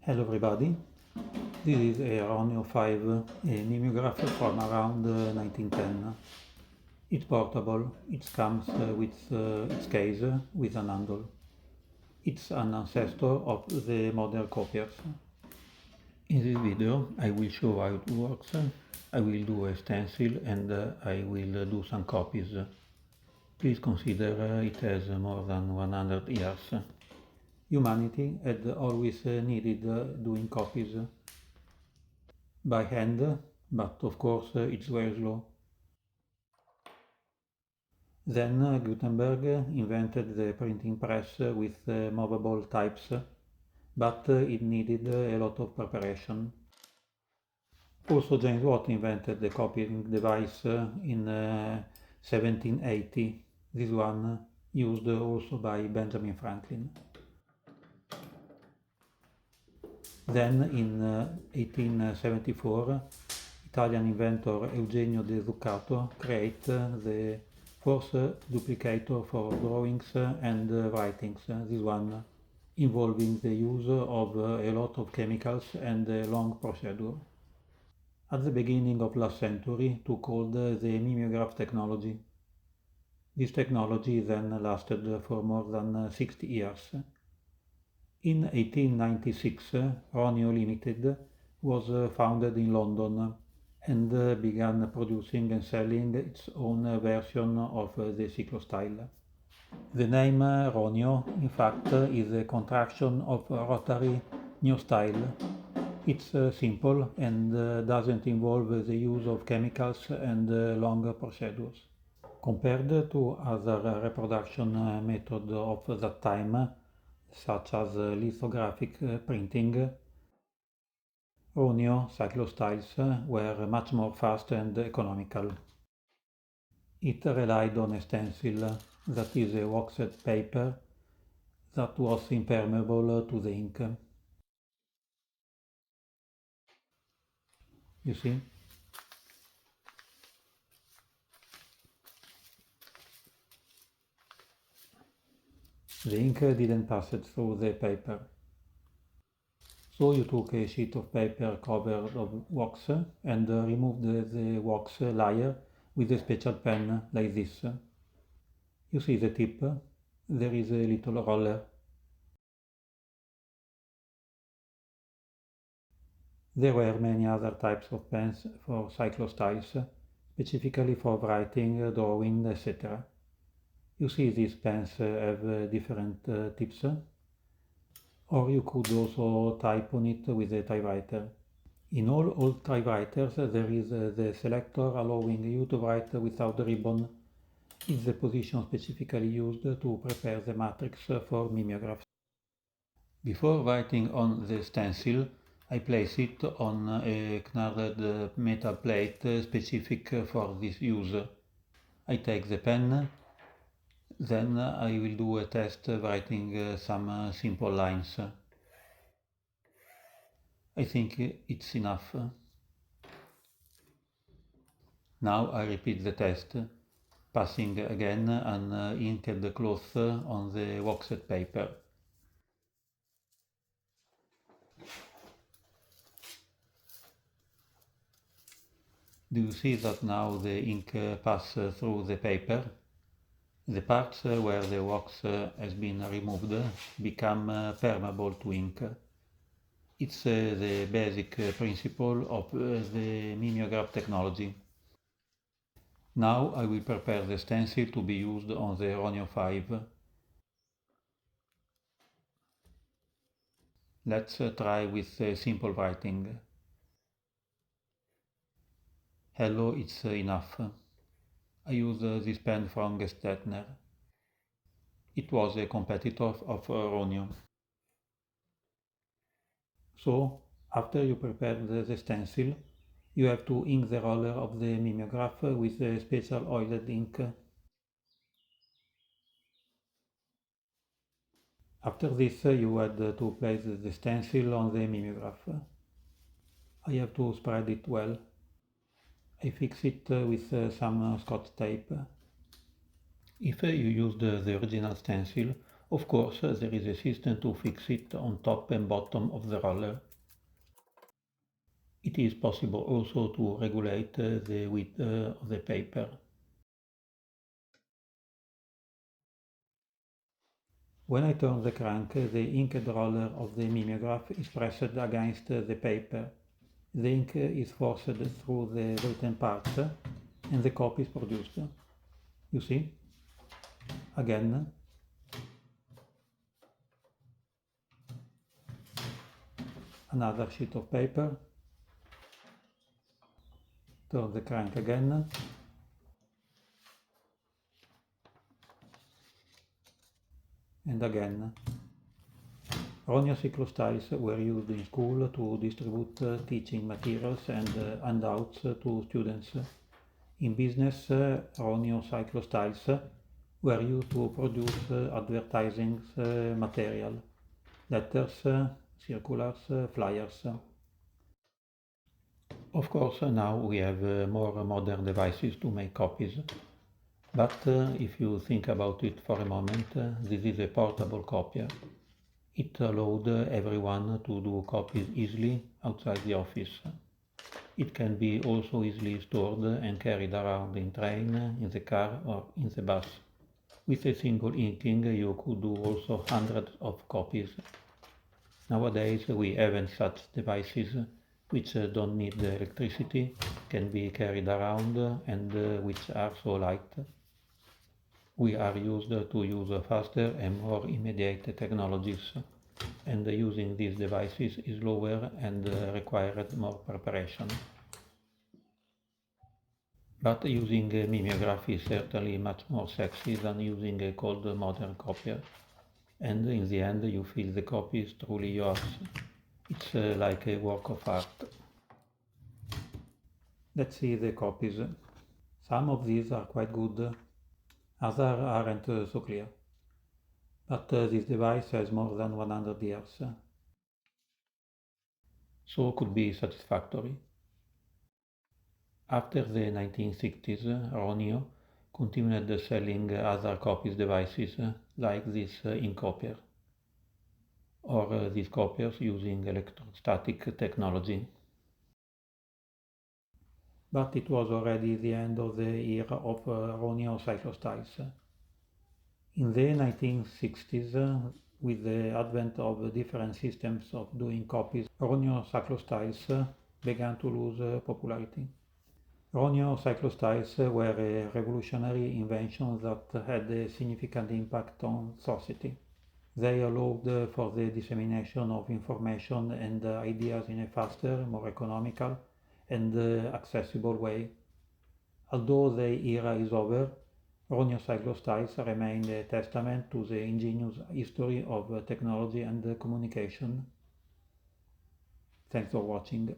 Hello everybody, this is a Roneo 5 a mimeograph from around 1910. It's portable, it comes with its case with an handle. It's an ancestor of the modern copiers. In this video I will show how it works, I will do a stencil and I will do some copies. Please consider it has more than 100 years. Humanity had always needed doing copies by hand, but of course it's very slow. Then Gutenberg invented the printing press with movable types, but it needed a lot of preparation. Also James Watt invented the copying device in 1780, this one used also by Benjamin Franklin. Then in 1874 Italian inventor Eugenio De Zuccato created the force duplicator for drawings and writings, this one involving the use of a lot of chemicals and a long procedure. At the beginning of last century took hold the mimeograph technology. This technology then lasted for more than 60 years. In 1896 Roneo Limited was founded in London and began producing and selling its own version of the ciclostyle. The name Roneo, in fact, is a contraction of rotary neostyle. It's simple and doesn't involve the use of chemicals and long procedures. Compared to other reproduction methods of that time, such as lithographic printing, Roneo cyclostyles were much more fast and economical. It relied on a stencil, that is a waxed paper, that was impermeable to the ink. You see? The ink didn't pass it through the paper. So you took a sheet of paper covered of wax and removed the wax layer with a special pen like this. You see the tip? There is a little roller. There were many other types of pens for cyclostyles, specifically for writing, drawing, etc. You see these pens have different tips. Or you could also type on it with a typewriter. In all old typewriters there is the selector allowing you to write without the ribbon. It's the position specifically used to prepare the matrix for mimeographs. Before writing on the stencil, I place it on a knurled metal plate specific for this use. I take the pen, then I will do a test writing some simple lines. I think it's enough. Now I repeat the test, passing again an inked cloth on the waxed paper. Do you see that now the ink passes through the paper? The parts where the wax has been removed become permeable to ink. It's the basic principle of the mimeograph technology. Now I will prepare the stencil to be used on the Roneo 5. Let's try with simple writing. Hello, it's enough. I use this pen from Gestetner. It was a competitor of Roneo. So, after you prepare the stencil, you have to ink the roller of the mimeograph with a special oiled ink. After this, you had to place the stencil on the mimeograph. I have to spread it well. I fix it with some Scotch tape. If you used the original stencil, Of course, there is a system to fix it on top and bottom of the roller. It is possible also to regulate the width of the paper. When I turn the crank, the inked roller of the mimeograph is pressed against the paper. The ink is forced through the written parts and the copy is produced. You see? Again. Another sheet of paper. Turn the crank again. And again. Roneo ciclostyles were used in school to distribute teaching materials and handouts to students. In business, Roneo cyclostyles were used to produce advertising material, letters, circulars, flyers. Of course, now we have more modern devices to make copies. But if you think about it for a moment, this is a portable copier. It allowed everyone to do copies easily outside the office. It can be also easily stored and carried around in train, in the car or in the bus. With a single inking you could do also hundreds of copies. Nowadays we have such devices which don't need electricity, can be carried around and which are so light. We are used to use faster and more immediate technologies, and using these devices is slower and required more preparation. But using a mimeograph is certainly much more sexy than using a cold modern copier, and in the end you feel the copy is truly yours. It's like a work of art. Let's see the copies. Some of these are quite good, others aren't so clear. But this device has more than 100 years, so could be satisfactory. After the 1960s, Roneo continued selling other copies devices like this ink copier, or these copiers using electrostatic technology. But it was already the end of the era of Roneo cyclostyles. In the 1960s, with the advent of different systems of doing copies, Roneo cyclostyles began to lose popularity. Roneo cyclostyles were a revolutionary invention that had a significant impact on society. They allowed for the dissemination of information and ideas in a faster, more economical, and accessible way. Although the era is over, Roneo cyclostyles remain a testament to the ingenious history of technology and communication. Thanks for watching.